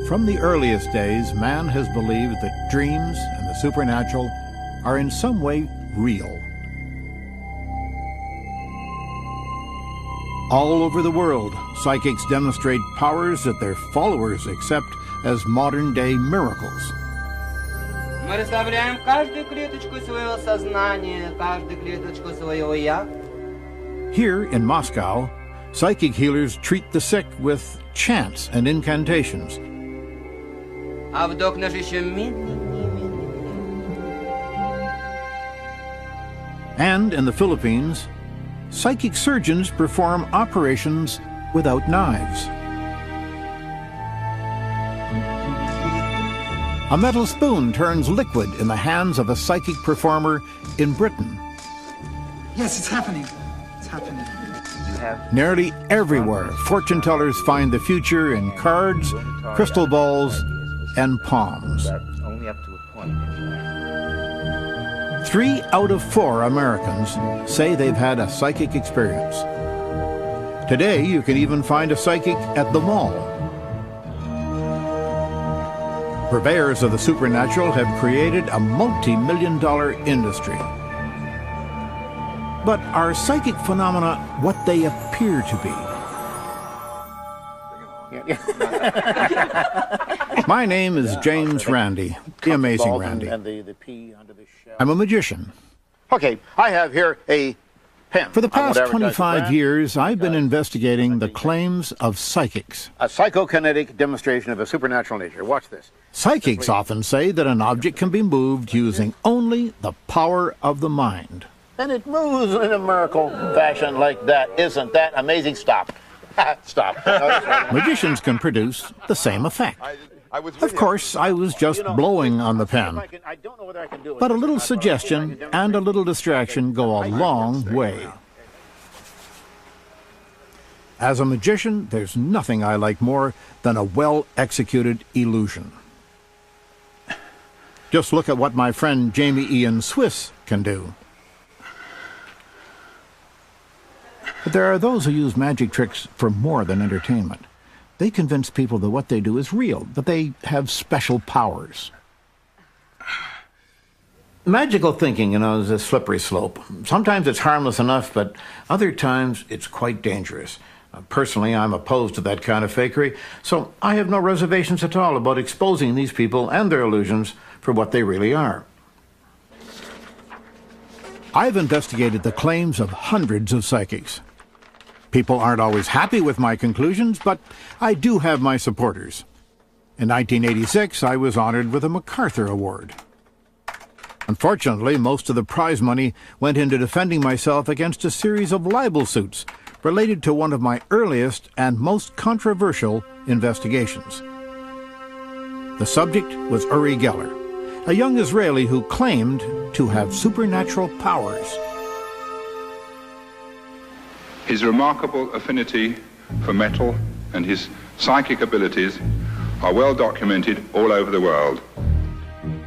From the earliest days, man has believed that dreams and the supernatural are in some way real. All over the world, psychics demonstrate powers that their followers accept as modern-day miracles. Мы расслабляем каждую клеточку своего сознания, каждую клеточку своего «я». Here in Moscow, psychic healers treat the sick with chants and incantations. А вдох наш еще медленнее, медленнее. And in the Philippines, psychic surgeons perform operations without knives. A metal spoon turns liquid in the hands of a psychic performer in Britain. Yes, it's happening. It's happening. Nearly everywhere, fortune tellers find the future in cards, crystal balls, and palms. 3 out of 4 Americans say they've had a psychic experience. Today, you can even find a psychic at the mall. Purveyors of the supernatural have created a multi-million-dollar industry. But are psychic phenomena what they appear to be? My name is James Randi, the amazing Randi. I'm a magician. Okay, I have here a pen. For the past 25 years, I've been investigating the claims of psychics. A psychokinetic demonstration of a supernatural nature. Watch this. Psychics often say that an object can be moved using only the power of the mind. And it moves in a miracle fashion like that. Isn't that amazing? Stop. Stop. Magicians can produce the same effect. Of course, I was just blowing on the pen. But a little suggestion and a little distraction go a long way. As a magician, there's nothing I like more than a well-executed illusion. Just look at what my friend Jamie Ian Swiss can do. But there are those who use magic tricks for more than entertainment. They convince people that what they do is real, that they have special powers. Magical thinking, is a slippery slope. Sometimes it's harmless enough, but other times it's quite dangerous. Personally, I'm opposed to that kind of fakery, so I have no reservations at all about exposing these people and their illusions for what they really are. I've investigated the claims of hundreds of psychics. People aren't always happy with my conclusions, but I do have my supporters. In 1986, I was honored with a MacArthur Award. Unfortunately, most of the prize money went into defending myself against a series of libel suits related to one of my earliest and most controversial investigations. The subject was Uri Geller, a young Israeli who claimed to have supernatural powers. His remarkable affinity for metal and his psychic abilities are well documented all over the world.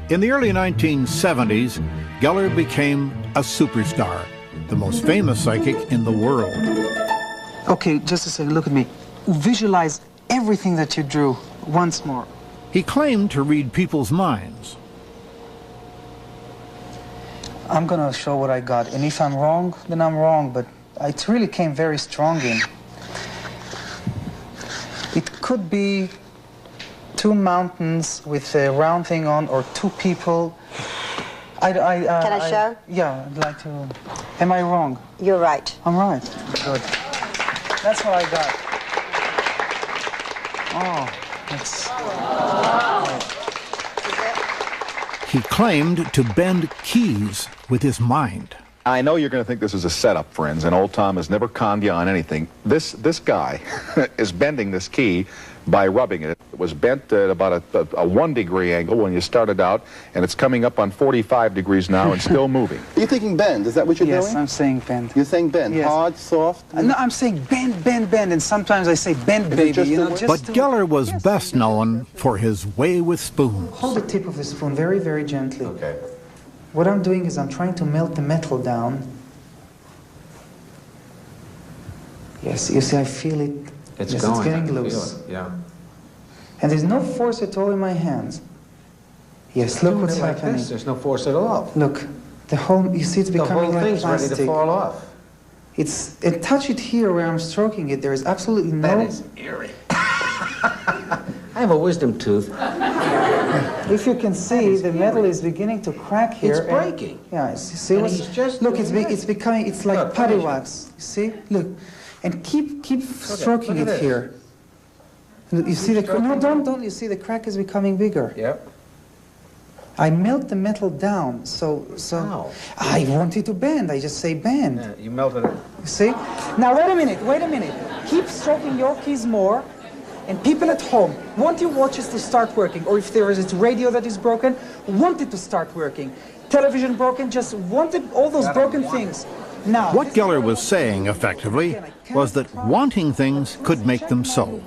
In the early 1970s, Geller became a superstar, the most famous psychic in the world. Okay, just a second, look at me. Visualize everything that you drew once more. He claimed to read people's minds. I'm gonna show what I got, and if I'm wrong, then I'm wrong, but it really came very strong in. It could be 2 mountains with a round thing on, or 2 people. Can I show? Yeah, I'd like to. Am I wrong? You're right. I'm right. Good. That's what I got. Oh, that's... He claimed to bend keys with his mind. I know you're going to think this is a setup, friends, and old Tom has never conned you on anything. This guy is bending this key by rubbing it. It was bent at about a 1 degree angle when you started out, and it's coming up on 45 degrees now and still moving. You're thinking bend, is that what you're doing? Yes, I'm saying bend. You're saying bend, yes. Hard, soft? No, I'm saying bend, bend, bend, and sometimes I say bend, baby. But Geller was best known for his way with spoons. Hold the tip of the spoon very, very gently. Okay. What I'm doing is I'm trying to melt the metal down. Yes, you see, I feel it. It's yes, going. It's getting I can loose. feel it. Yeah. And there's no force at all in my hands. Yes, look what's like happening. this. There's no force at all. Look, the whole, you see it's becoming like the whole thing's plastic. ready to fall off. It's, and touch it here where I'm stroking it. There is absolutely no... That is eerie. I have a wisdom tooth. If you can see, the metal is beginning to crack here. It's breaking. Yeah, you see And what's... he's just Look, doing it's becoming, it's like Look, putty finish it. wax. You see? Look. And keep stroking look at it this. here. Look, you see the... No, don't. You see the crack is becoming bigger. Yep. I melt the metal down, so How? I want it to bend. I just say bend. Yeah, you melted it. You see? Now wait a minute. Keep stroking your keys more, and people at home, want your watches to start working, or if there is a radio that is broken, want it to start working. Television broken, just wanted all those broken things. Now, What Geller was saying, effectively, was that wanting things could make them so.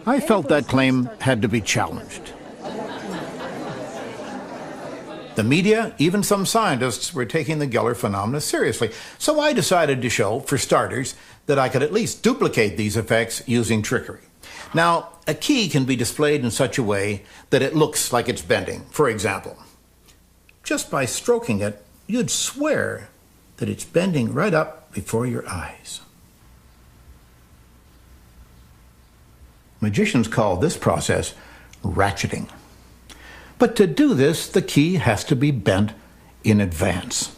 I felt that claim had to be challenged. The media, even some scientists, were taking the Geller phenomena seriously. So I decided to show, for starters, that I could at least duplicate these effects using trickery. Now, a key can be displayed in such a way that it looks like it's bending. For example, just by stroking it, you'd swear that it's bending right up before your eyes. Magicians call this process ratcheting. But to do this, the key has to be bent in advance.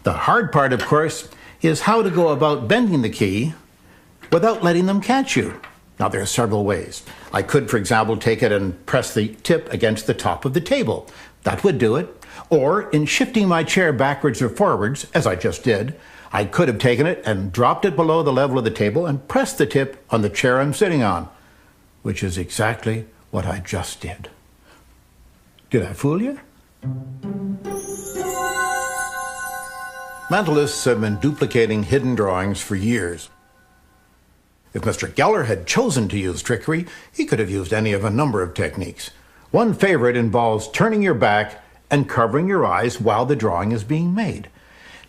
The hard part, of course, is how to go about bending the key without letting them catch you. Now, there are several ways. I could, for example, take it and press the tip against the top of the table. That would do it. Or, in shifting my chair backwards or forwards, as I just did, I could have taken it and dropped it below the level of the table and pressed the tip on the chair I'm sitting on, which is exactly what I just did. Did I fool you? Mentalists have been duplicating hidden drawings for years. If Mr. Geller had chosen to use trickery, he could have used any of a number of techniques. One favorite involves turning your back and covering your eyes while the drawing is being made.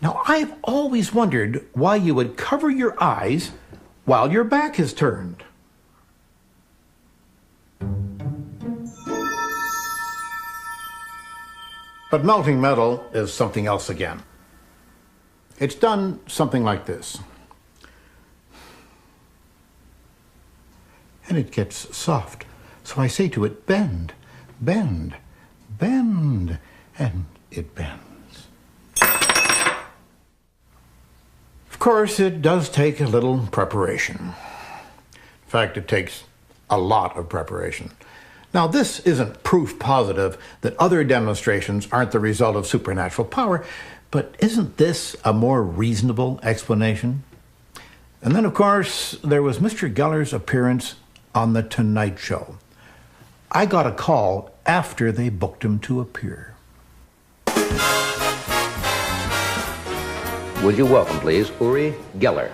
Now, I've always wondered why you would cover your eyes while your back is turned. But melting metal is something else again. It's done something like this. And it gets soft. So I say to it, bend, bend, bend, and it bends. Of course, it does take a little preparation. In fact, it takes a lot of preparation. Now, this isn't proof positive that other demonstrations aren't the result of supernatural power, but isn't this a more reasonable explanation? And then, of course, there was Mr. Geller's appearance on The Tonight Show. I got a call after they booked him to appear. Would you welcome, please, Uri Geller.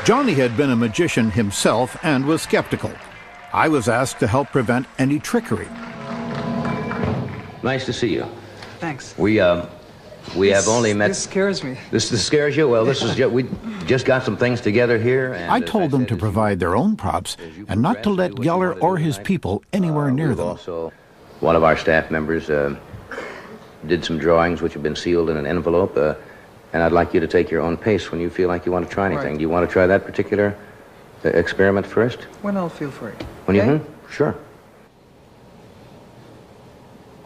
Johnny had been a magician himself and was skeptical. I was asked to help prevent any trickery. Nice to see you. Thanks. We have only met... This scares me. This scares you? Well, we just got some things together here. And I told them to provide their own props and not to let Geller or his people anywhere near them. Also, one of our staff members did some drawings which have been sealed in an envelope, and I'd like you to take your own pace when you feel like you want to try anything. Right. Do you want to try that particular experiment first? When I'll feel free. When okay? you... Sure.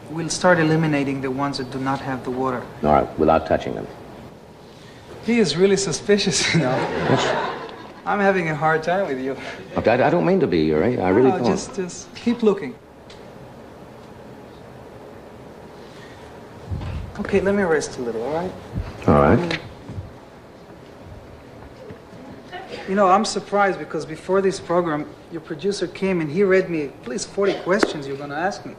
We'll start eliminating the ones that do not have the water. All right, without touching them. He is really suspicious, you know. I'm having a hard time with you. Look, I don't mean to be, Uri. I really don't. Just keep looking. Okay, let me rest a little, all right? All right. You know, I'm surprised because before this program, your producer came and he read me at least 40 questions you're going to ask me.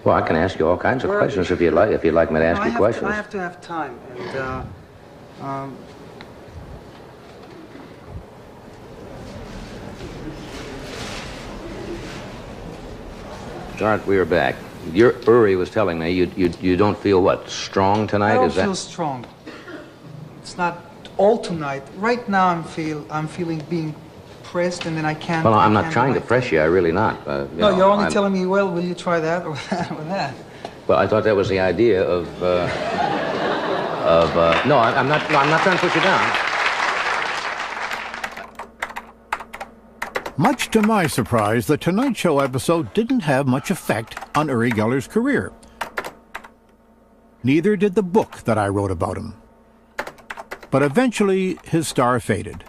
Well, I can ask you all kinds of questions if you'd like me to ask you questions. I have to have time. And, All right, we are back. Uri was telling me you don't feel what, strong tonight? I don't Is that... feel strong. It's not all tonight. Right now I'm feeling being pressed, and then I can't. Well, I'm not trying to press you. I really not. No, you're only telling me, well, will you try that or that or that? Well, I thought that was the idea of. No, I'm not. No, I'm not trying to put you down. Much to my surprise, the Tonight Show episode didn't have much effect on Uri Geller's career. Neither did the book that I wrote about him. But eventually, his star faded.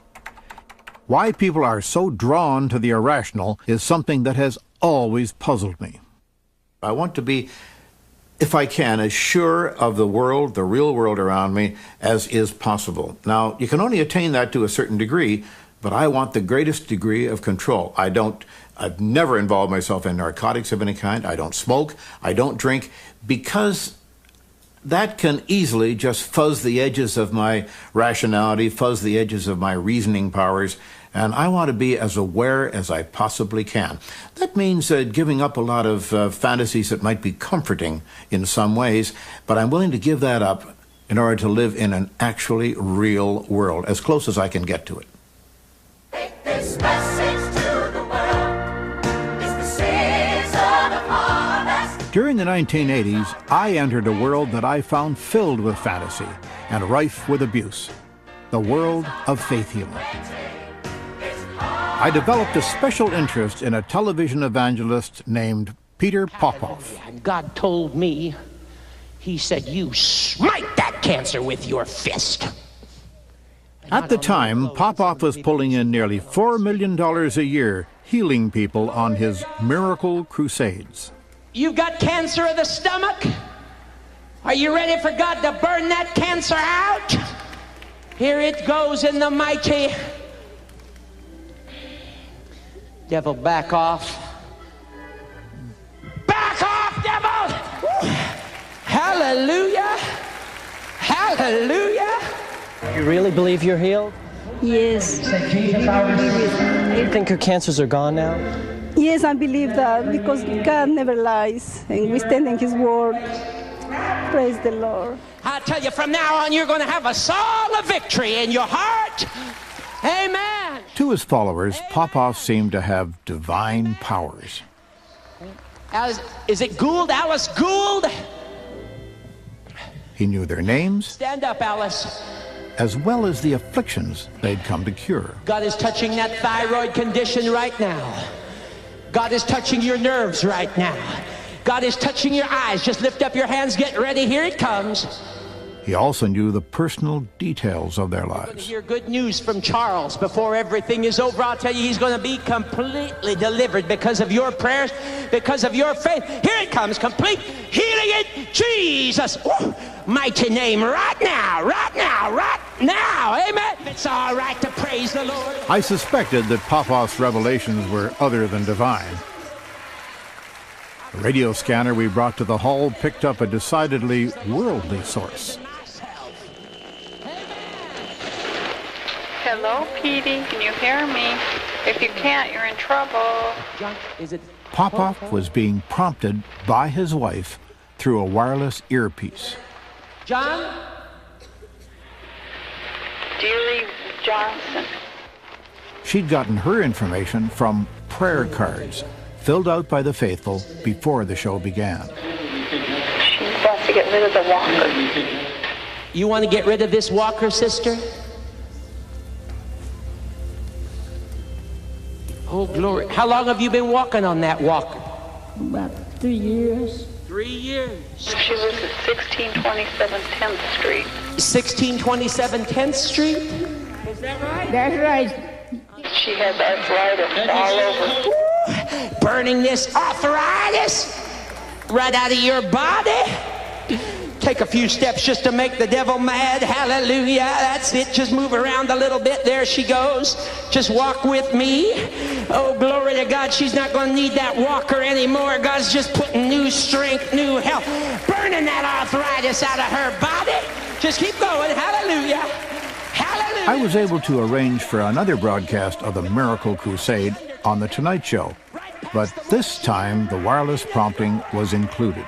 Why people are so drawn to the irrational is something that has always puzzled me. I want to be, if I can, as sure of the world, the real world around me, as is possible. Now, you can only attain that to a certain degree, but I want the greatest degree of control. I've never involved myself in narcotics of any kind. I don't smoke. I don't drink, because that can easily just fuzz the edges of my rationality, fuzz the edges of my reasoning powers, and I want to be as aware as I possibly can. That means giving up a lot of fantasies that might be comforting in some ways, but I'm willing to give that up in order to live in an actually real world, as close as I can get to it. This message to the world is the season of harvest. During the 1980s, I entered a world that I found filled with fantasy and rife with abuse, the world of faith healing. I developed a special interest in a television evangelist named Peter Popoff. God told me, he said, you smite that cancer with your fist. At the time, Popoff was pulling in nearly $4 million a year, healing people on his miracle crusades. You've got cancer of the stomach? Are you ready for God to burn that cancer out? Here it goes in the mighty. Devil, back off. Back off, devil! Hallelujah! Hallelujah! You really believe you're healed? Yes. You think your cancers are gone now? Yes, I believe that, because God never lies, and we stand in His word. Praise the Lord. I tell you, from now on, you're going to have a song of victory in your heart. Amen. To his followers, Popoff seemed to have divine powers. Alice, is it Gould? Alice Gould? He knew their names. Stand up, Alice. As well as the afflictions they'd come to cure. God is touching that thyroid condition right now. God is touching your nerves right now. God is touching your eyes. Just lift up your hands, get ready, here it comes. He also knew the personal details of their lives. You're going to hear good news from Charles before everything is over. I'll tell you, he's going to be completely delivered because of your prayers, because of your faith. Here it comes, complete healing in Jesus' mighty name, right now, right now, right now. Amen. It's all right to praise the Lord. I suspected that Popoff's revelations were other than divine. The radio scanner we brought to the hall picked up a decidedly worldly source. Hello, Petey. Can you hear me? If you can't, you're in trouble. John, is it Popoff was being prompted by his wife through a wireless earpiece. John? Deary Johnson. She'd gotten her information from prayer cards filled out by the faithful before the show began. She wants to get rid of the walker. You want to get rid of this walker, sister? Oh, glory. How long have you been walking on that walker? About 3 years. 3 years. She lives at 1627 10th Street. 1627 10th Street? Is that right? That's right. She has arthritis all over. Burning this arthritis right out of your body. Take a few steps just to make the devil mad. Hallelujah. That's it. Just move around a little bit. There she goes. Just walk with me. Oh, glory to God. She's not going to need that walker anymore. God's just putting new strength, new health, burning that arthritis out of her body. Just keep going. Hallelujah. Hallelujah. I was able to arrange for another broadcast of the Miracle Crusade on The Tonight Show, but this time the wireless prompting was included.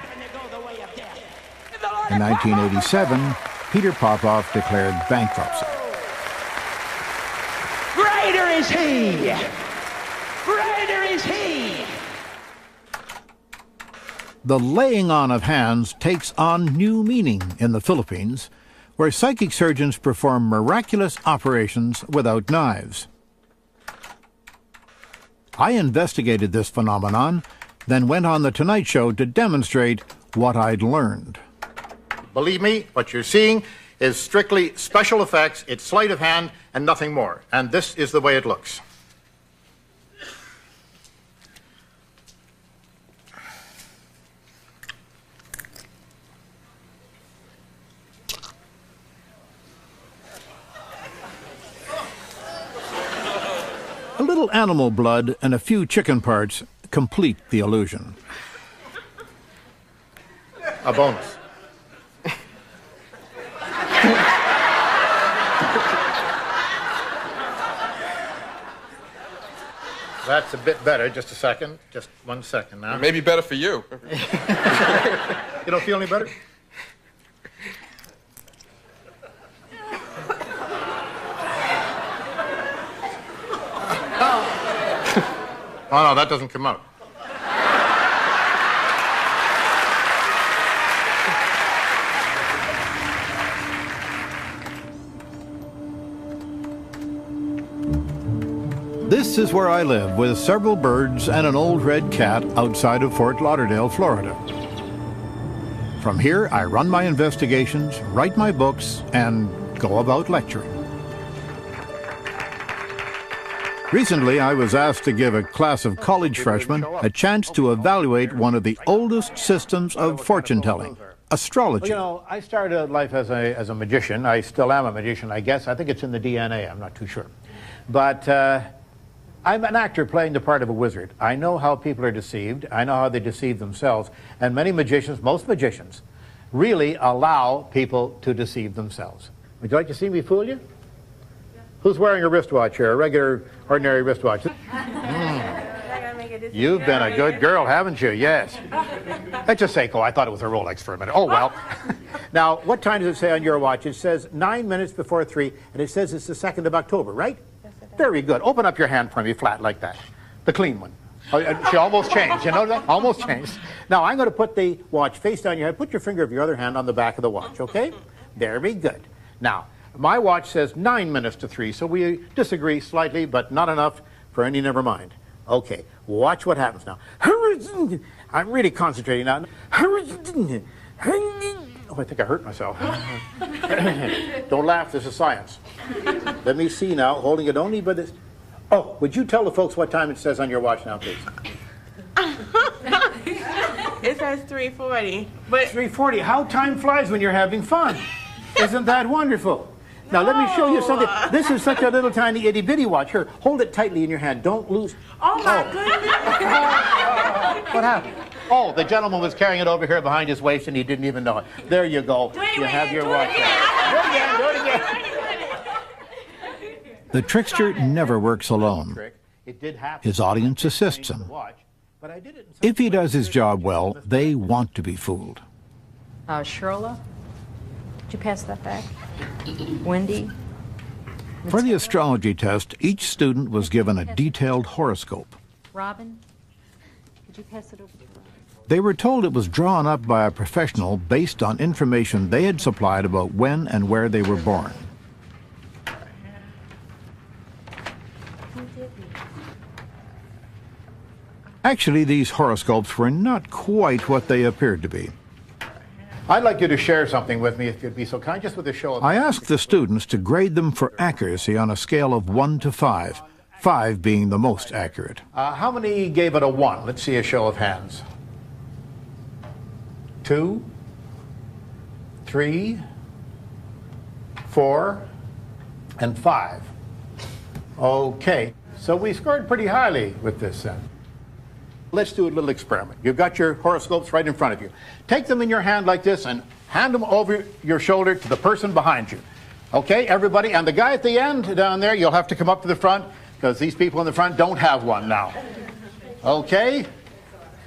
In 1987, Peter Popoff declared bankruptcy. Greater is he. Greater is he. The laying on of hands takes on new meaning in the Philippines, where psychic surgeons perform miraculous operations without knives. I investigated this phenomenon, then went on The Tonight Show to demonstrate what I'd learned. Believe me, what you're seeing is strictly special effects. It's sleight of hand and nothing more. And this is the way it looks. A little animal blood and a few chicken parts complete the illusion. A bonus. That's a bit better. Just a second. Just 1 second now. It may be better for you. You don't feel any better? Oh, no, that doesn't come out. This is where I live, with several birds and an old red cat outside of Fort Lauderdale, Florida. From here, I run my investigations, write my books, and go about lecturing. Recently, I was asked to give a class of college freshmen a chance to evaluate one of the oldest systems of fortune-telling, astrology. Well, you know, I started life as a magician. I still am a magician, I guess. I think it's in the DNA. I'm not too sure. But I'm an actor playing the part of a wizard. I know how people are deceived. I know how they deceive themselves. And many magicians, most magicians, really allow people to deceive themselves. Would you like to see me fool you? Who's wearing a wristwatch here, a regular, ordinary wristwatch? You've been a good girl, haven't you? Yes. Let's just say, I thought it was a Rolex for a minute. Oh, well. Now, what time does it say on your watch? It says 9 minutes before 3, and it says it's the 2nd of October, right? Very good. Open up your hand for me, flat like that. The clean one. Oh, she almost changed. You know that? Almost changed. Now, I'm going to put the watch face down your head. Put your finger of your other hand on the back of the watch, okay? Very good. Now, my watch says 9 minutes to 3, so we disagree slightly, but not enough for any never mind. Okay, watch what happens now. I'm really concentrating now. Oh, I think I hurt myself. Don't laugh, this is science. Let me see now, holding it only by this. Oh, would you tell the folks what time it says on your watch now, please? It says 3:40. But 3:40. How time flies when you're having fun. Isn't that wonderful? Now, let me show you something. This is such a little tiny itty-bitty watch. Here, hold it tightly in your hand. Don't lose. Oh, my goodness. What happened? Oh, the gentleman was carrying it over here behind his waist, and he didn't even know it. There you go. You have your watch. Do it again. The trickster never works alone. His audience assists him. If he does his job well, they want to be fooled. Shirla, could you pass that back? Wendy? For the astrology test, each student was given a detailed horoscope. Robin, could you pass it over to Robin? They were told it was drawn up by a professional based on information they had supplied about when and where they were born. Actually, these horoscopes were not quite what they appeared to be. I'd like you to share something with me, if you'd be so kind, just with a show of... I asked the students to grade them for accuracy on a scale of 1 to 5, 5 being the most accurate. How many gave it a 1? Let's see a show of hands. 2, 3, 4, and 5. Okay, so we scored pretty highly with this then. Let's do a little experiment. You've got your horoscopes right in front of you. Take them in your hand like this and hand them over your shoulder to the person behind you. Okay, everybody? And the guy at the end down there, you'll have to come up to the front because these people in the front don't have one now. Okay?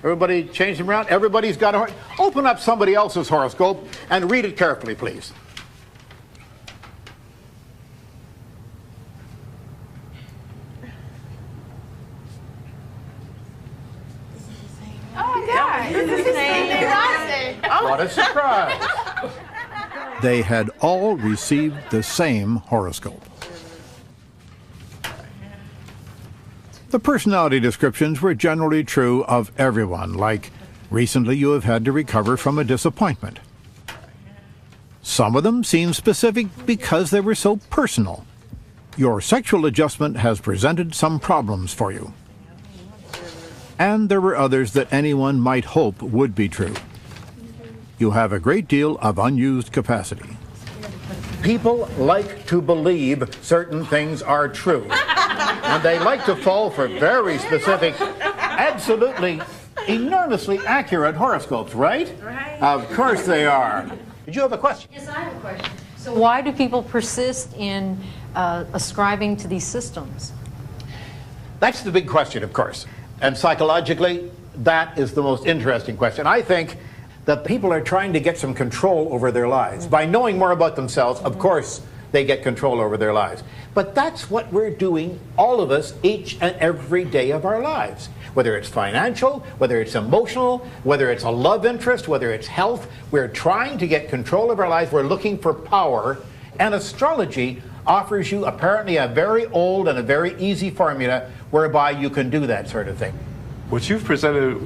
Everybody change them around. Everybody's got a... Open up somebody else's horoscope and read it carefully, please. What a surprise. They had all received the same horoscope. The personality descriptions were generally true of everyone, like, recently you have had to recover from a disappointment. Some of them seemed specific because they were so personal. Your sexual adjustment has presented some problems for you. And there were others that anyone might hope would be true. You have a great deal of unused capacity. People like to believe certain things are true. And they like to fall for very specific, absolutely enormously accurate horoscopes, right? Right. Of course they are. Did you have a question? Yes, I have a question. So why do people persist in ascribing to these systems? That's the big question, of course. And psychologically, that is the most interesting question. I think that people are trying to get some control over their lives. By knowing more about themselves, of course, they get control over their lives. But that's what we're doing, all of us, each and every day of our lives. Whether it's financial, whether it's emotional, whether it's a love interest, whether it's health, we're trying to get control of our lives. We're looking for power. And astrology offers you apparently a very old and a very easy formula whereby you can do that sort of thing. What you've presented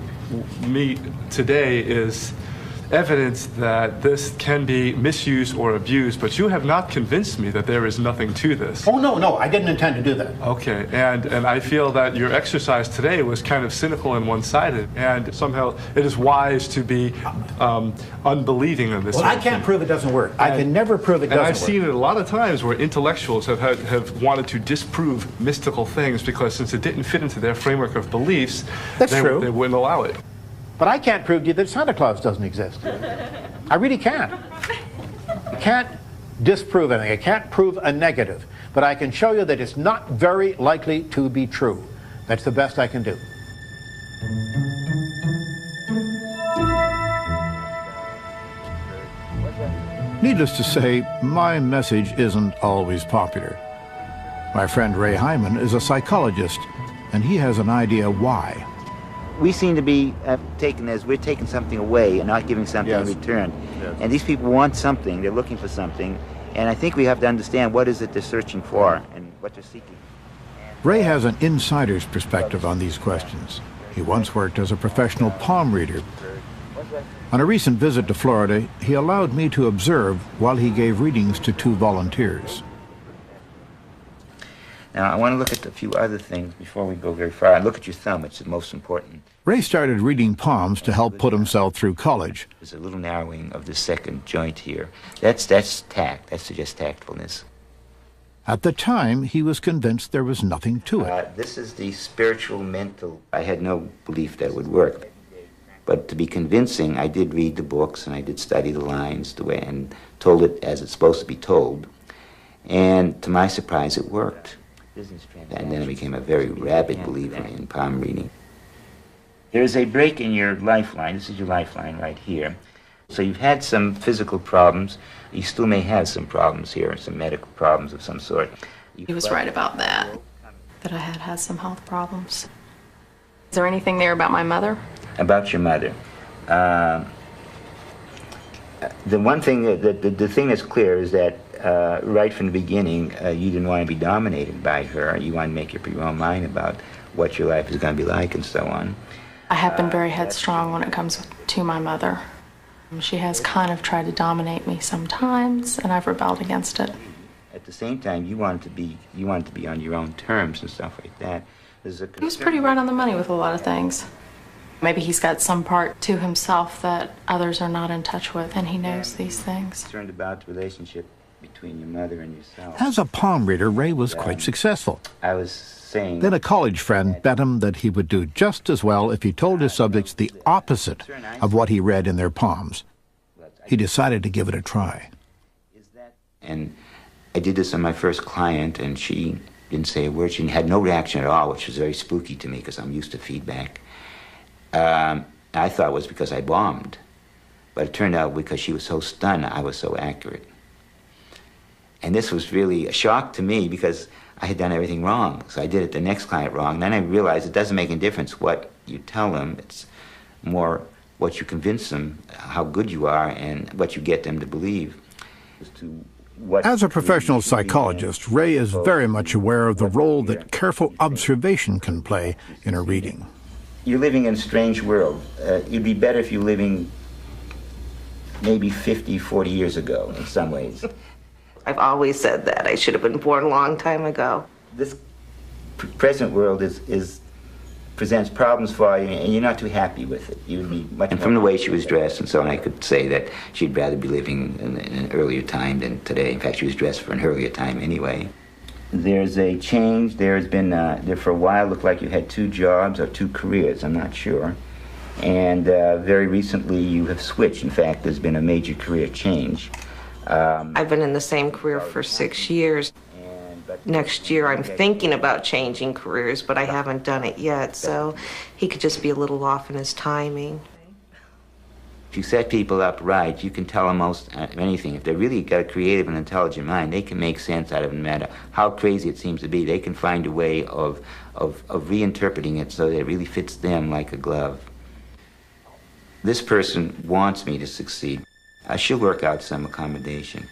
me today is evidence that this can be misused or abused, but you have not convinced me that there is nothing to this. Oh, no, I didn't intend to do that. Okay, and I feel that your exercise today was kind of cynical and one-sided, and somehow it is wise to be unbelieving in this. Well, I can't prove it doesn't work. I can never prove it doesn't work. And I've seen it a lot of times where intellectuals have wanted to disprove mystical things because since it didn't fit into their framework of beliefs, they wouldn't allow it. But I can't prove to you that Santa Claus doesn't exist. I really can't. I can't disprove anything. I can't prove a negative. But I can show you that it's not very likely to be true. That's the best I can do. Needless to say, my message isn't always popular. My friend Ray Hyman is a psychologist, and he has an idea why. We seem to be taken as we're taking something away and not giving something in return. Yes. And these people want something, they're looking for something, and I think we have to understand what is it they're searching for and what they're seeking. Ray has an insider's perspective on these questions. He once worked as a professional palm reader. On a recent visit to Florida, he allowed me to observe while he gave readings to 2 volunteers. Now, I want to look at a few other things before we go very far. Look at your thumb, which is the most important. Ray started reading palms to help put himself through college. There's a little narrowing of the second joint here. That's tact. That suggests tactfulness. At the time, he was convinced there was nothing to it. This is the spiritual mental. I had no belief that it would work. But to be convincing, I did read the books and I did study the lines the way and told it as it's supposed to be told. And to my surprise, it worked. And then I became a very rabid believer in palm reading. There's a break in your lifeline. This is your lifeline right here. So you've had some physical problems. You still may have some problems here, some medical problems of some sort. He was right about that I had some health problems. Is there anything there about my mother? About your mother. The one thing, the thing that's clear is that right from the beginning, you didn't want to be dominated by her. You wanted to make up your own mind about what your life is going to be like and so on. I have been very headstrong when it comes to my mother. She has kind of tried to dominate me sometimes, and I've rebelled against it. At the same time, you wanted to be on your own terms and stuff like that. He was pretty right on the money with a lot of things. Maybe he's got some part to himself that others are not in touch with, and he knows these things. Concerned about the relationship between your mother and yourself. As a palm reader, Ray was quite successful. I was saying... Then a college friend bet him that he would do just as well if he told his subjects the opposite of what he read in their palms. He decided to give it a try. And I did this on my first client, and she didn't say a word. She had no reaction at all, which was very spooky to me because I'm used to feedback. I thought it was because I bombed, but it turned out because she was so stunned I was so accurate. And this was really a shock to me because I had done everything wrong. So I did it the next client wrong. And then I realized it doesn't make any difference what you tell them. It's more what you convince them, how good you are, and what you get them to believe. As a professional psychologist, Ray is very much aware of the role that careful observation can play in a reading. You're living in a strange world. It'd be better if you were living maybe 50, 40 years ago in some ways. I've always said that. I should have been born a long time ago. This present world presents problems for you, and you're not too happy with it. You'd be much. And from the way she was dressed and so on, I could say that she'd rather be living in an earlier time than today. In fact, she was dressed for an earlier time anyway. There's a change. There's been, there for a while looked like you had 2 jobs or 2 careers, I'm not sure. And very recently you have switched. In fact, there's been a major career change. I've been in the same career for 6 years. Next year I'm thinking about changing careers, but I haven't done it yet, so he could just be a little off in his timing. If you set people up right, you can tell them most anything. If they're really got a creative and intelligent mind, they can make sense out of it no matter how crazy it seems to be. They can find a way of reinterpreting it so that it really fits them like a glove. This person wants me to succeed. I should work out some accommodation.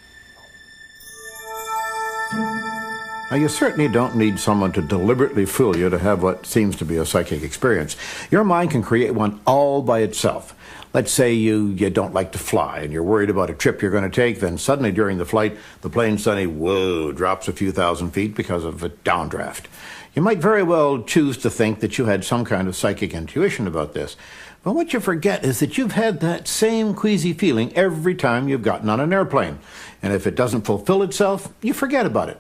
Now, you certainly don't need someone to deliberately fool you to have what seems to be a psychic experience. Your mind can create one all by itself. Let's say you don't like to fly and you're worried about a trip you're going to take, then suddenly during the flight, the plane suddenly, whoa, drops a few thousand feet because of a downdraft. You might very well choose to think that you had some kind of psychic intuition about this. But what you forget is that you've had that same queasy feeling every time you've gotten on an airplane. And if it doesn't fulfill itself, you forget about it.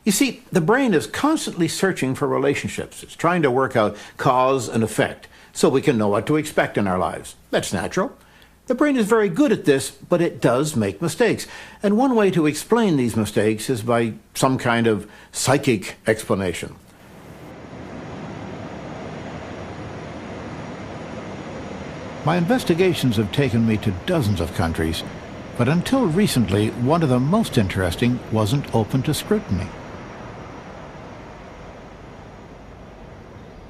You see, the brain is constantly searching for relationships. It's trying to work out cause and effect so we can know what to expect in our lives. That's natural. The brain is very good at this, but it does make mistakes. And one way to explain these mistakes is by some kind of psychic explanation. My investigations have taken me to dozens of countries, but until recently, one of the most interesting wasn't open to scrutiny.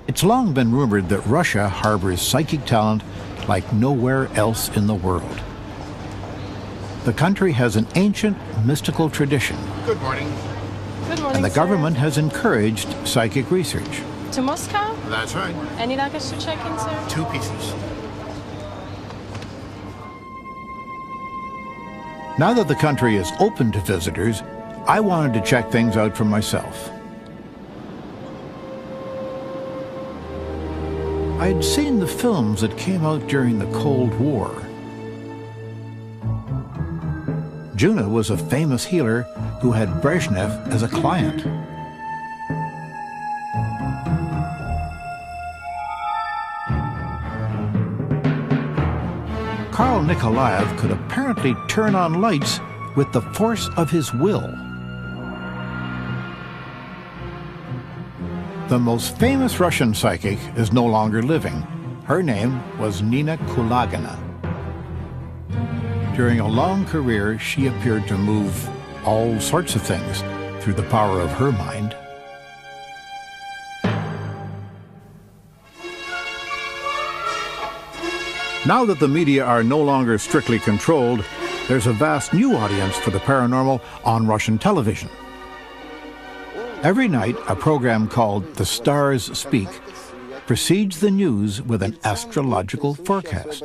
It's long been rumored that Russia harbors psychic talent like nowhere else in the world. The country has an ancient mystical tradition. Good morning. Good morning, And the sir. government has encouraged psychic research. To Moscow? That's right. Any luggage to check in, sir? 2 pieces. Now that the country is open to visitors, I wanted to check things out for myself. I'd seen the films that came out during the Cold War. Juna was a famous healer who had Brezhnev as a client. Karl Nikolaev could apparently turn on lights with the force of his will. The most famous Russian psychic is no longer living. Her name was Nina Kulagina. During a long career, she appeared to move all sorts of things through the power of her mind. Now that the media are no longer strictly controlled, there's a vast new audience for the paranormal on Russian television. Every night, a program called The Stars Speak precedes the news with an astrological forecast.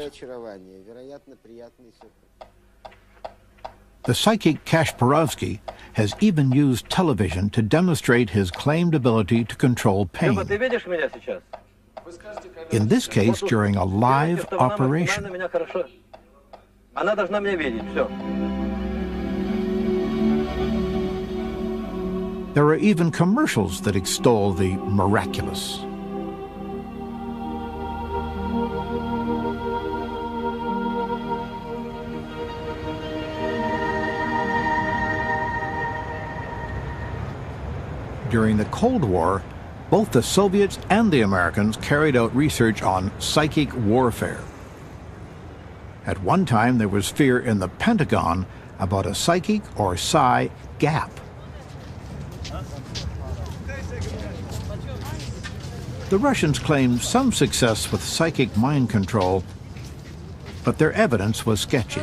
The psychic Kasparovsky has even used television to demonstrate his claimed ability to control pain. In this case, during a live operation. There are even commercials that extol the miraculous. During the Cold War, both the Soviets and the Americans carried out research on psychic warfare. At one time, there was fear in the Pentagon about a psychic or psi gap. The Russians claimed some success with psychic mind control, but their evidence was sketchy.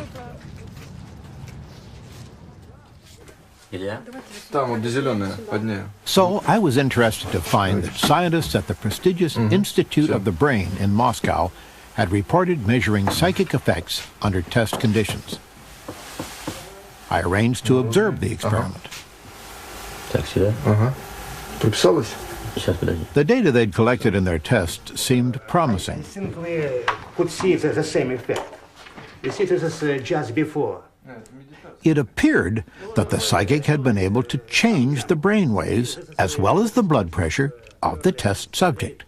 So I was interested to find that scientists at the prestigious Institute of the Brain in Moscow had reported measuring psychic effects under test conditions. I arranged to observe the experiment. The data they'd collected in their test seemed promising. I think we could see the same effect. You see, this is just before. It appeared that the psychic had been able to change the brain waves as well as the blood pressure of the test subject.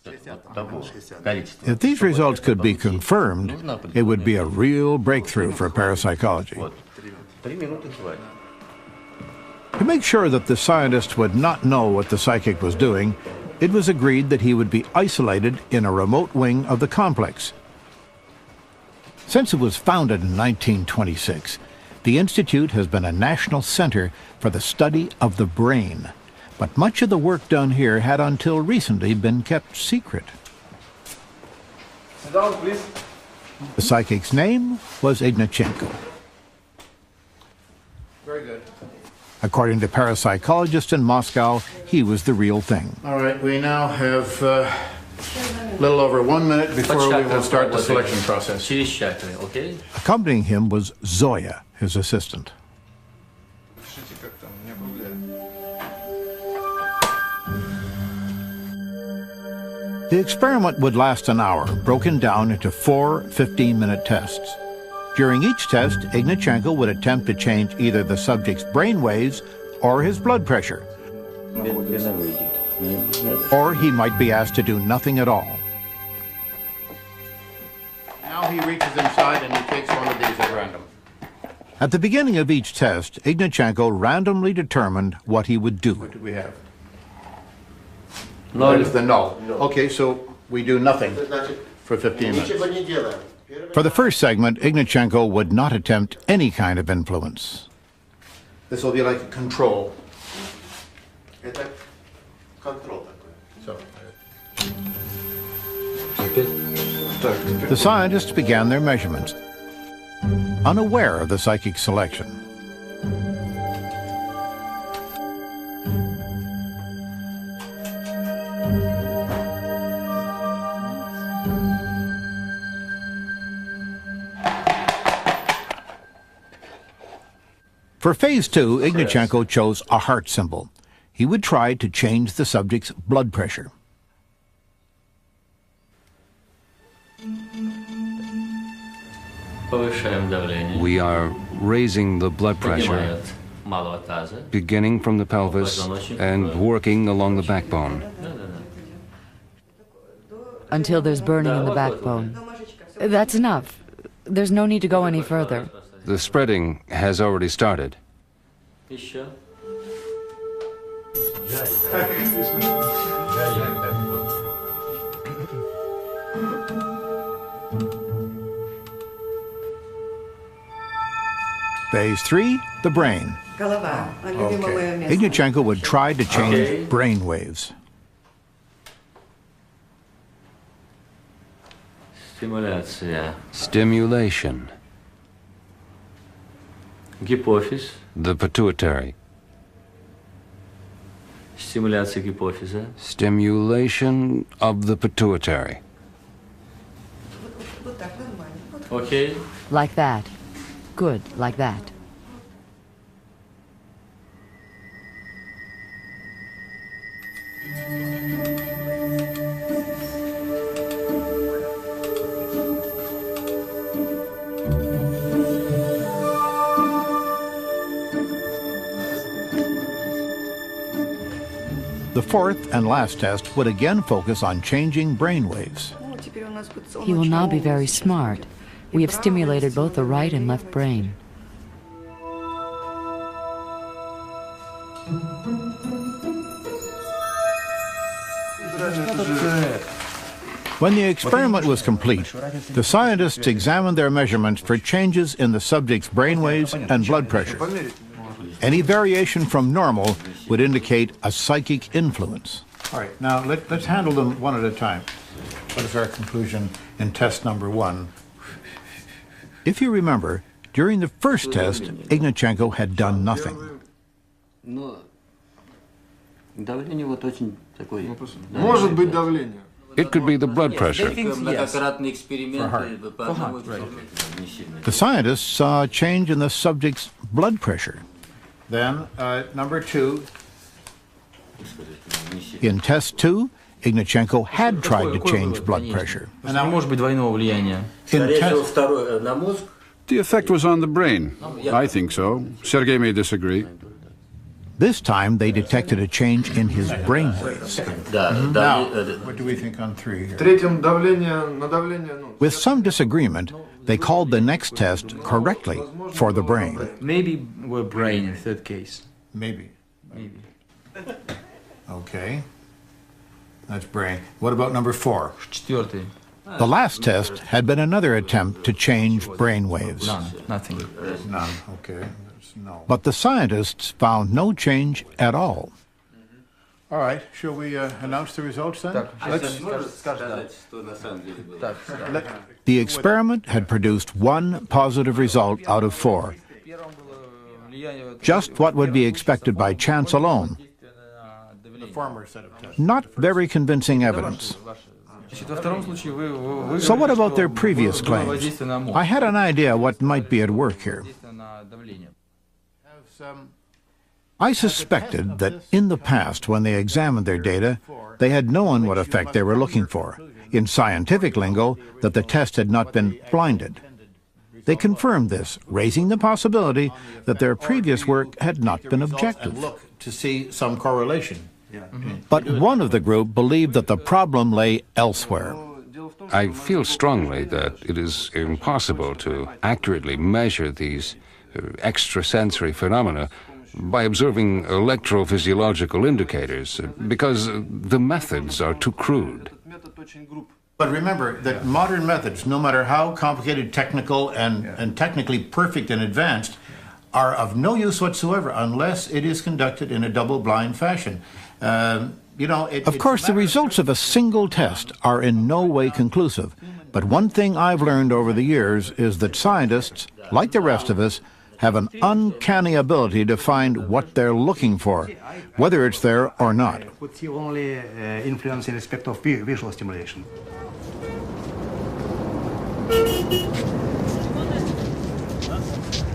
If these results could be confirmed, it would be a real breakthrough for parapsychology. To make sure that the scientist would not know what the psychic was doing, it was agreed that he would be isolated in a remote wing of the complex. Since it was founded in 1926, the Institute has been a national center for the study of the brain, but much of the work done here had until recently been kept secret. Sit down, please. The psychic's name was Ignatchenko. Very good. According to parapsychologists in Moscow, he was the real thing. All right, we now have a little over 1 minute before we will start the selection process. Okay? Accompanying him was Zoya, his assistant. The experiment would last an hour, broken down into 4 15-minute tests. During each test, Ignatchenko would attempt to change either the subject's brain waves or his blood pressure. Or he might be asked to do nothing at all. Now he reaches inside and he takes one of these at random. At the beginning of each test, Ignatchenko randomly determined what he would do. What do we have? That is the null. Okay, so we do nothing for 15 minutes. For the first segment, Ignatchenko would not attempt any kind of influence. This will be like a control. So. The scientists began their measurements, unaware of the psychic selection. For phase 2, Ignatchenko chose a heart symbol. He would try to change the subject's blood pressure. We are raising the blood pressure, beginning from the pelvis and working along the backbone. Until there's burning in the backbone. That's enough. There's no need to go any further. The spreading has already started. Phase 3, the brain. Ignatchenko would try to change brain waves. Stimulation. Гипофиз. The pituitary. Стимуляция гипофиза. Stimulation of the pituitary. Okay. Like that. Good, like that. The fourth and last test would again focus on changing brain waves. He will now be very smart. We have stimulated both the right and left brain. When the experiment was complete, the scientists examined their measurements for changes in the subject's brainwaves and blood pressure. Any variation from normal would indicate a psychic influence. All right, now let's handle them one at a time. What is our conclusion in test number 1? If you remember, during the first test, Ignatchenko had done nothing. It could be the blood pressure. The scientists saw a change in the subject's blood pressure. Then, number 2. In test 2, Ignatchenko had tried to change blood pressure. The effect was on the brain. I think so. Sergei may disagree. This time, they detected a change in his brain waves. Now, what do we think on 3 here? With some disagreement, they called the next test correctly for the brain. Maybe we're brain in third case. Maybe. Okay. That's brain. What about number 4? The last test had been another attempt to change brain waves. Nothing. None, okay. No. But the scientists found no change at all. All right, shall we announce the results then? The experiment had produced one positive result out of 4. Just what would be expected by chance alone. Not very convincing evidence. So what about their previous claims? I had an idea what might be at work here. I suspected that in the past, when they examined their data, they had known what effect they were looking for. In scientific lingo, that the test had not been blinded. They confirmed this, raising the possibility that their previous work had not been objective. To see some correlation. But one of the group believed that the problem lay elsewhere. I feel strongly that it is impossible to accurately measure these extrasensory phenomena by observing electrophysiological indicators, because the methods are too crude. But remember that modern methods, no matter how complicated, technical, and technically perfect and advanced, are of no use whatsoever unless it is conducted in a double-blind fashion. Of course, the results of a single test are in no way conclusive. But one thing I've learned over the years is that scientists, like the rest of us, have an uncanny ability to find what they're looking for, whether it's there or not. Could see only influence in respect of visual stimulation.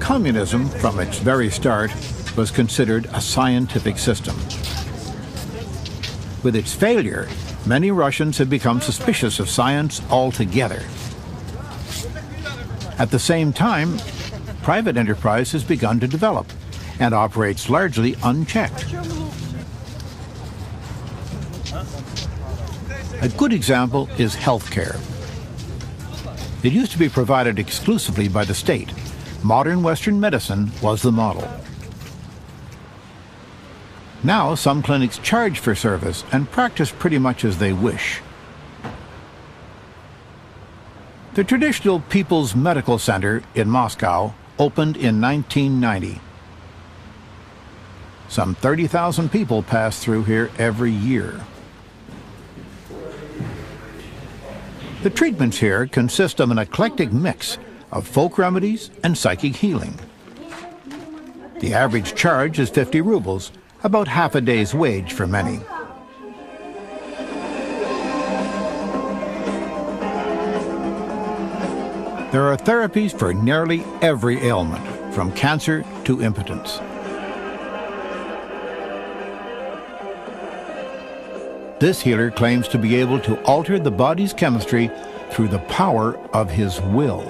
Communism, from its very start, was considered a scientific system. With its failure, many Russians have become suspicious of science altogether. At the same time, private enterprise has begun to develop and operates largely unchecked. A good example is healthcare. It used to be provided exclusively by the state. Modern Western medicine was the model. Now some clinics charge for service and practice pretty much as they wish. The traditional People's Medical Center in Moscow opened in 1990. Some 30,000 people pass through here every year. The treatments here consist of an eclectic mix of folk remedies and psychic healing. The average charge is 50 rubles, about half a day's wage for many. There are therapies for nearly every ailment, from cancer to impotence. This healer claims to be able to alter the body's chemistry through the power of his will.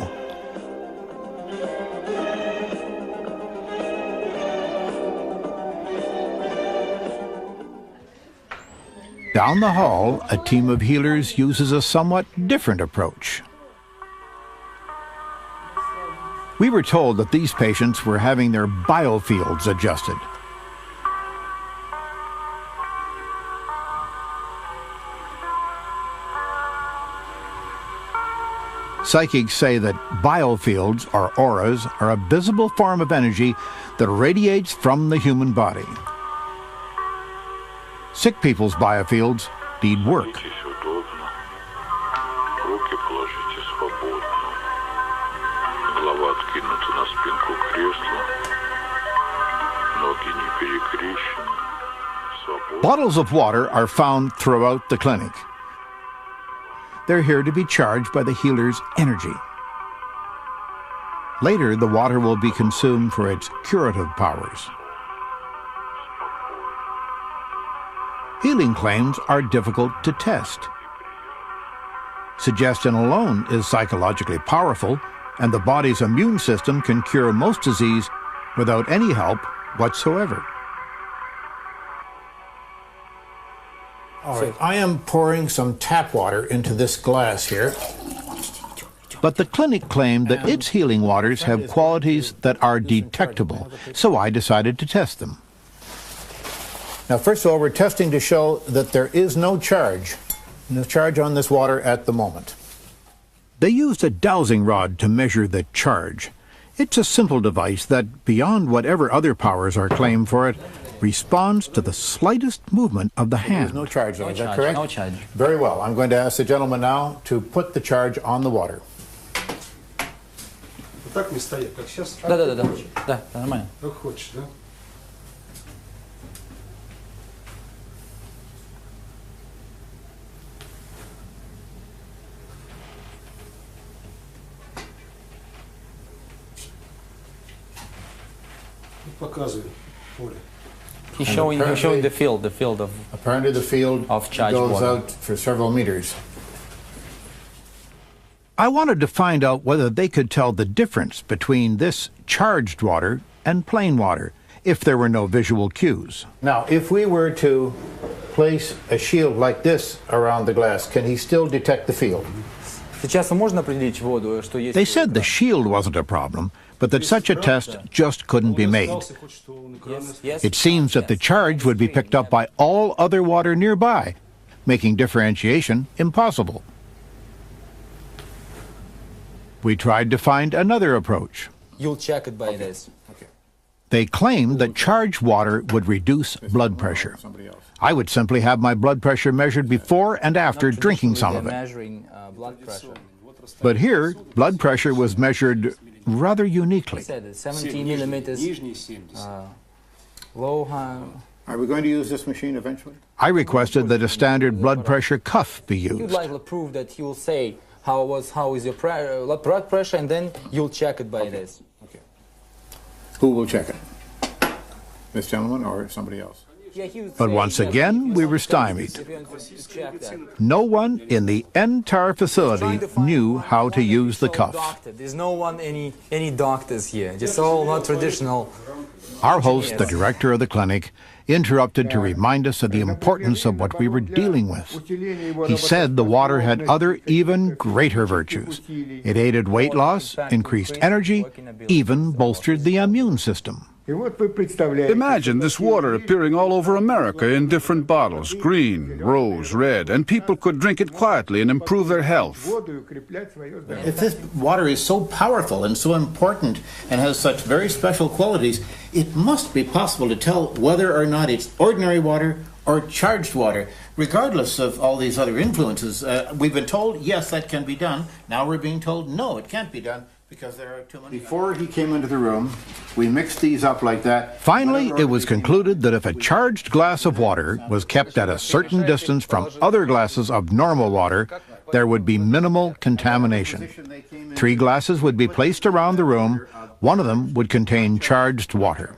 Down the hall, a team of healers uses a somewhat different approach. We were told that these patients were having their biofields adjusted. Psychics say that biofields, or auras, are a visible form of energy that radiates from the human body. Sick people's biofields need work. откинуты на спинку кресла, ноги не перекрещены, свободны. Bottles of water are found throughout the clinic. They're here to be charged by the healer's energy. Later, the water will be consumed for its curative powers. Healing claims are difficult to test. Suggestion alone is psychologically powerful, and the body's immune system can cure most disease without any help whatsoever. All right, I am pouring some tap water into this glass here. But the clinic claimed that its healing waters have qualities that are detectable, so I decided to test them. Now, first of all, we're testing to show that there is no charge on this water at the moment. They used a dowsing rod to measure the charge. It's a simple device that, beyond whatever other powers are claimed for it, responds to the slightest movement of the hand. There's no charge, though, is that correct? No charge. Very well. I'm going to ask the gentleman now to put the charge on the water. Так не стоять, как сейчас. Да, нормально. Как хочешь, да? Показывай поле. He's showing the field of. Apparently, the field of charged goes water. out for several meters. I wanted to find out whether they could tell the difference between this charged water and plain water, if there were no visual cues. Now, if we were to place a shield like this around the glass, can he still detect the field? They said the shield wasn't a problem, but that such a test just couldn't be made. It seems that the charge would be picked up by all other water nearby, making differentiation impossible. We tried to find another approach. You'll check it by this. They claimed that charged water would reduce blood pressure. I would simply have my blood pressure measured before and after drinking some of it. Measuring blood pressure. But here, blood pressure was measured rather uniquely. 17 millimeters. Low, high. Are we going to use this machine eventually? I requested that a standard blood pressure cuff be You'd used. like to prove that he will say how is your blood pressure, and then you'll check it by this. Okay. Who will check it? This gentleman or somebody else? But once again, we were stymied. No one in the entire facility knew how to use the cuff. There's no one, any doctors here. Just all not traditional. Our host, the director of the clinic, interrupted to remind us of the importance of what we were dealing with. He said the water had other, even greater virtues. It aided weight loss, increased energy, even bolstered the immune system. Imagine this water appearing all over America in different bottles, green, rose, red, and people could drink it quietly and improve their health. If this water is so powerful and so important and has such very special qualities, it must be possible to tell whether or not it's ordinary water or charged water, regardless of all these other influences. We've been told, yes, that can be done. Now we're being told, no, it can't be done. Because there are too many. Before he came into the room, we mixed these up like that. Finally, it was concluded that if a charged glass of water was kept at a certain distance from other glasses of normal water, there would be minimal contamination. 3 glasses would be placed around the room. One of them would contain charged water.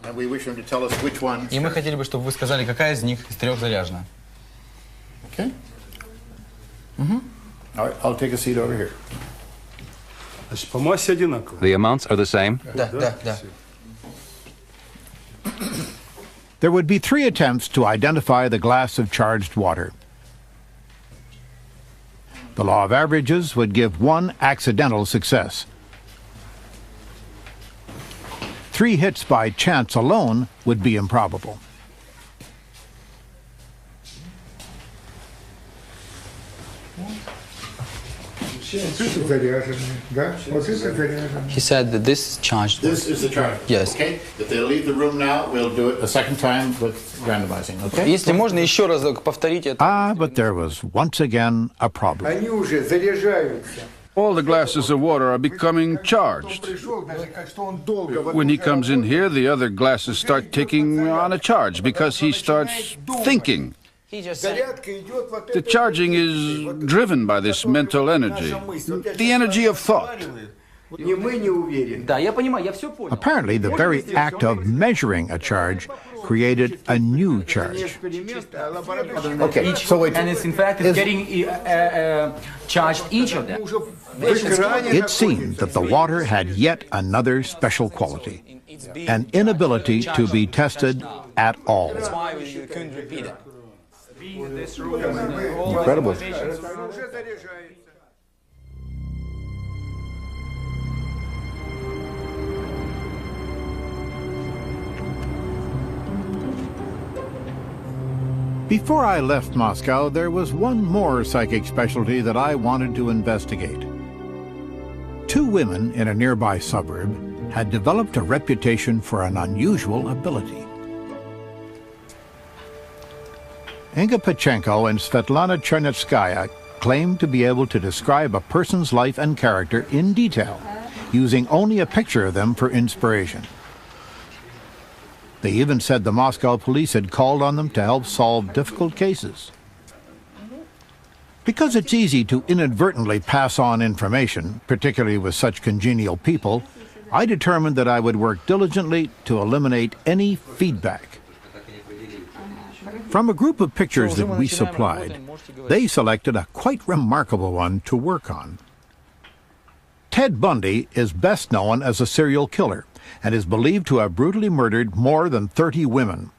And we wish him to tell us which one. И мы хотели бы, чтобы вы сказали, какая из них из 3 заряжена. Okay. All right, I'll take a seat over here. The amounts are the same? Да. There would be 3 attempts to identify the glass of charged water. The law of averages would give 1 accidental success. 3 hits by chance alone would be improbable. He said that this is charged. This is the charge. Yes. Okay. If they leave the room now, we'll do it a second time with randomizing. Okay. Если можно еще раз повторить это. But there was once again a problem. All the glasses of water are becoming charged. When he comes in here, the other glasses start taking on a charge because he starts thinking. The charging is driven by this mental energy, the energy of thought. Apparently, the very act of measuring a charge created a new charge. Okay, so and it's in fact getting charged each of them. It seemed that the water had yet another special quality, an inability to be tested at all. That's why we couldn't repeat it. Incredible. Before I left Moscow, there was one more psychic specialty that I wanted to investigate. Two women in a nearby suburb had developed a reputation for an unusual ability. Inga Pachenko and Svetlana Chernetskaya claimed to be able to describe a person's life and character in detail, using only a picture of them for inspiration. They even said the Moscow police had called on them to help solve difficult cases. Because it's easy to inadvertently pass on information, particularly with such congenial people, I determined that I would work diligently to eliminate any feedback. From a group of pictures that we supplied, they selected a quite remarkable one to work on. Ted Bundy is best known as a serial killer and is believed to have brutally murdered more than 30 women.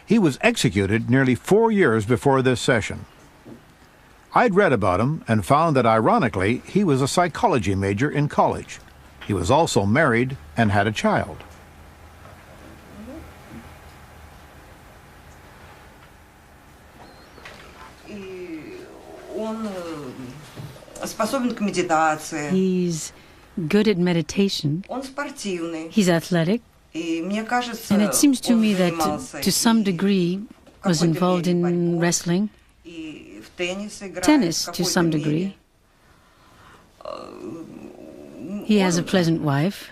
He was executed nearly 4 years before this session. I'd read about him and found that, ironically, he was a psychology major in college. He was also married and had a child. He's good at meditation. He's athletic. And it seems to me that, to some degree, was involved in wrestling, tennis to some degree. He has a pleasant wife.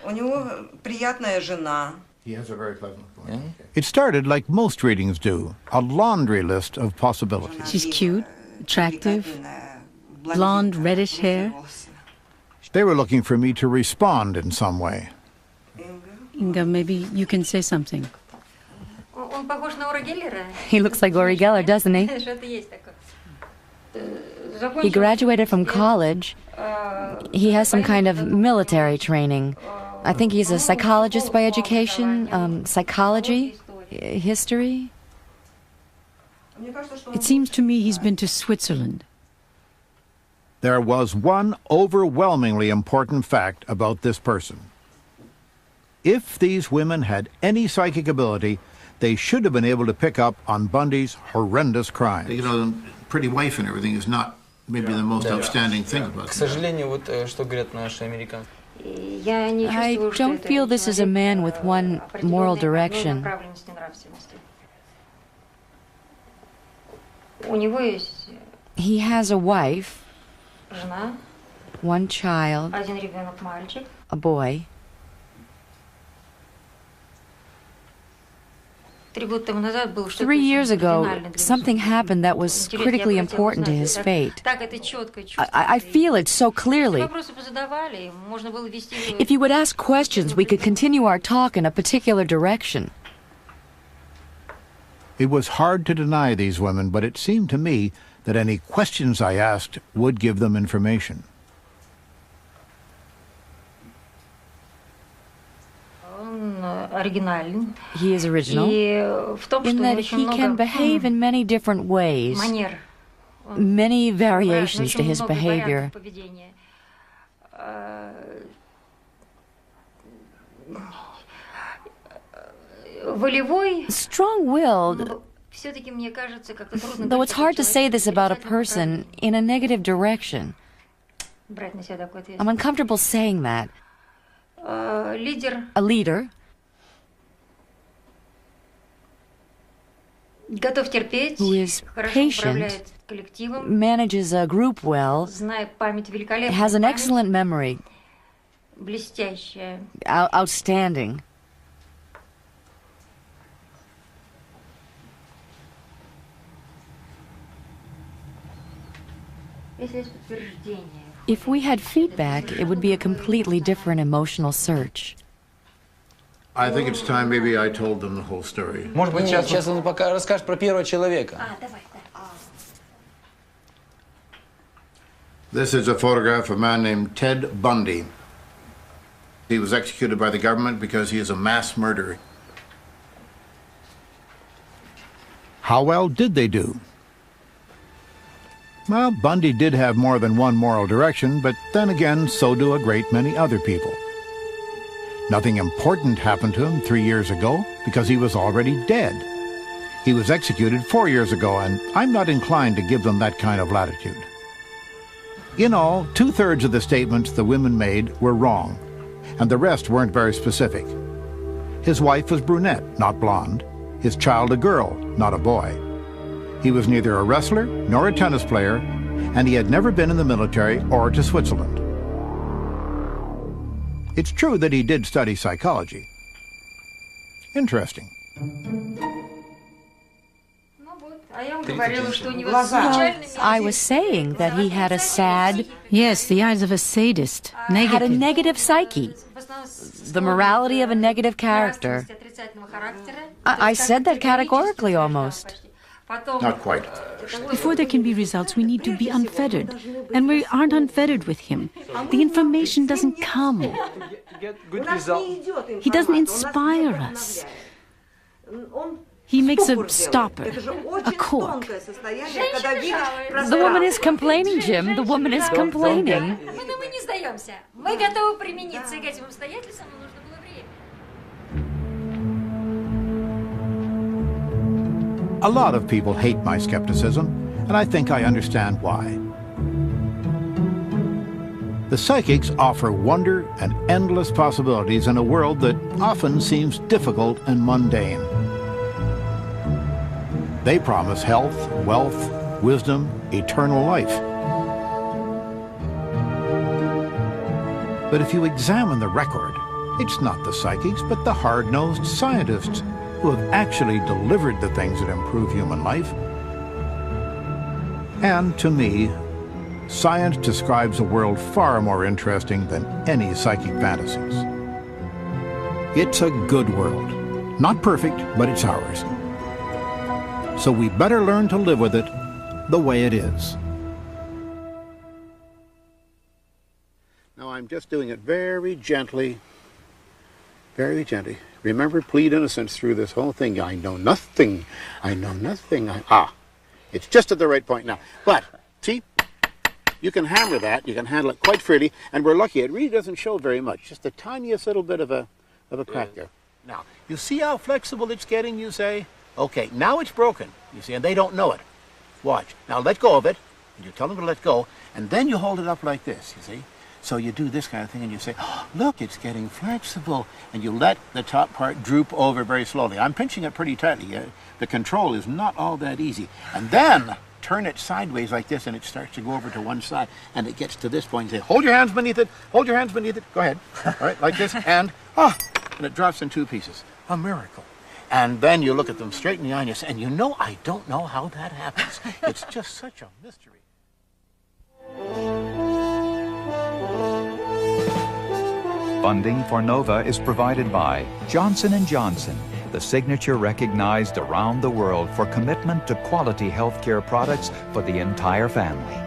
He has a very pleasant wife. Yeah. It started like most readings do, a laundry list of possibilities. She's cute, attractive, blonde, reddish hair. They were looking for me to respond in some way. Inga, maybe you can say something. He looks like Uri Geller, doesn't he? He graduated from college. He has some kind of military training. I think he's a psychologist by education, psychology, history. It seems to me he's been to Switzerland. There was one overwhelmingly important fact about this person. If these women had any psychic ability, they should have been able to pick up on Bundy's horrendous crimes. You know, pretty wife and everything is not maybe the most outstanding thing about it. I don't feel this is a man with one moral direction. He has a wife, one child, a boy. 3 years ago, something happened that was critically important to his fate. I feel it so clearly. If you would ask questions, we could continue our talk in a particular direction. It was hard to deny these women, but it seemed to me that any questions I asked would give them information. He is original in that he can behave in many different ways, many variations to his behavior. Strong-willed, though it's hard to say this about a person, in a negative direction. I'm uncomfortable saying that. A leader. Who is patient manages a group well, has an excellent memory. Outstanding. If we had feedback, it would be a completely different emotional search. I think it's time maybe I told them the whole story. Может быть, сейчас он пока расскажет про первого человека. This is a photograph of a man named Ted Bundy. He was executed by the government because he is a mass murderer. How well did they do? Well, Bundy did have more than one moral direction, but then again, so do a great many other people. Nothing important happened to him 3 years ago because he was already dead. He was executed 4 years ago, and I'm not inclined to give them that kind of latitude. In all, 2/3 of the statements the women made were wrong, and the rest weren't very specific. His wife was brunette, not blonde. His child a girl, not a boy. He was neither a wrestler nor a tennis player, and he had never been in the military or to Switzerland. It's true that he did study psychology. Interesting. I was saying that he had a sad... Yes, the eyes of a sadist. Negative. Had a negative psyche. The morality of a negative character. I said that categorically almost. Not quite. Before there can be results, we need to be unfettered. And we aren't unfettered with him. The information doesn't come. He doesn't inspire us. He makes a stopper, a cork. The woman is complaining, Jim. The woman is complaining. A lot of people hate my skepticism, and I think I understand why. The psychics offer wonder and endless possibilities in a world that often seems difficult and mundane. They promise health, wealth, wisdom, eternal life. But if you examine the record, it's not the psychics, but the hard-nosed scientists who have actually delivered the things that improve human life. And to me, science describes a world far more interesting than any psychic fantasies. It's a good world. Not perfect, but it's ours. So we better learn to live with it the way it is. Now I'm just doing it very gently. Very gently. Remember, plead innocence through this whole thing. I know nothing. I know nothing. It's just at the right point now. But, see, you can hammer that. You can handle it quite freely. And we're lucky. It really doesn't show very much. Just the tiniest little bit of a crack there. Now, you see how flexible it's getting, you say? Okay, now it's broken, you see, and they don't know it. Watch. Now let go of it. And you tell them to let go. And then you hold it up like this, you see? So you do this kind of thing and you say, oh, look, it's getting flexible. And you let the top part droop over very slowly. I'm pinching it pretty tightly. The control is not all that easy. And then turn it sideways like this and it starts to go over to one side. And it gets to this point. You say, hold your hands beneath it. Hold your hands beneath it. Go ahead. All right, like this. And it drops in 2 pieces. A miracle. And then you look at them straight in the eye and you say, and you know, I don't know how that happens. It's just such a mystery. Funding for NOVA is provided by Johnson & Johnson, the signature recognized around the world for commitment to quality healthcare products for the entire family.